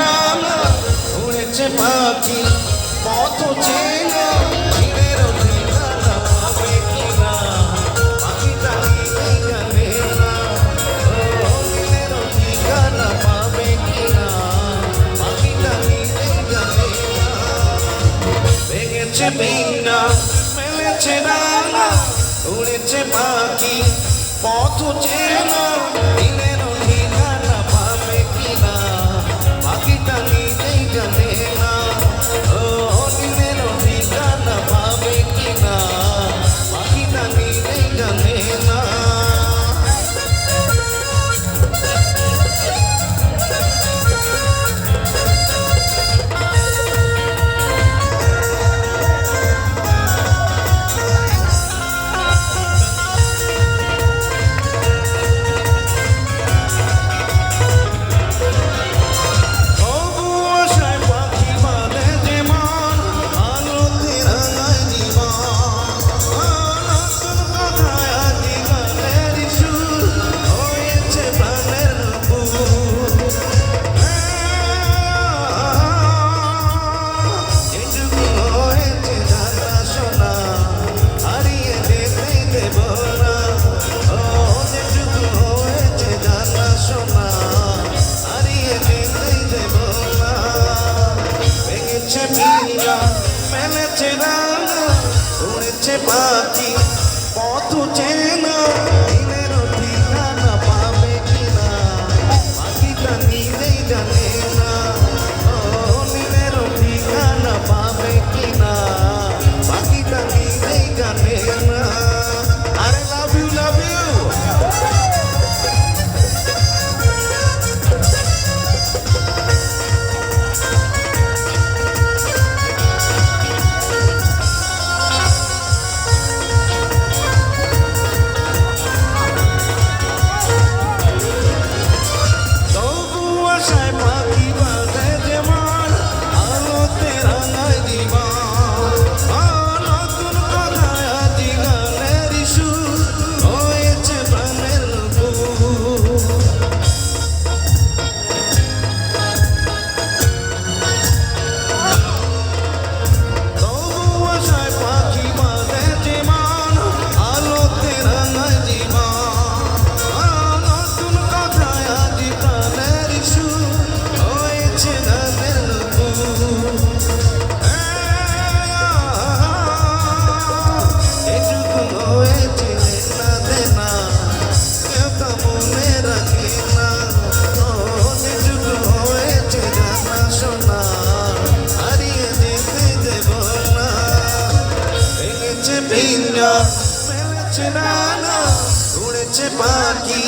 ডানা উড়েছে পাখি পথ চেনা দিনের ঠিকানা পাবে কিনা পাখিটা নিজেই জানে না ও দিনের ঠিকানা পাবে কিনা পাখিটা নিজেই জানে না ভেঙেছে বিনা মেলেছে ডানা উড়েছে পাখি পথ চেনা দিনের ঠিকানা পাবে কিনা পাখিটা নিজেই জানে না ও দিনের ঠিকানা পাবে কিনা পাখিটা নিজেই জানে না মেলেছে ডানা উড়েছে পাখি পথ চেনা দিনের ঠিকানা পাবে কিনা পাখিটা নিজেই জানে না ও দিনের ঠিকানা পাবে কিনা পাখিটা নিজেই জানে না আরে লাভ ইউ লাভ ইউ মেলেছে ডানা উড়েছে পাখি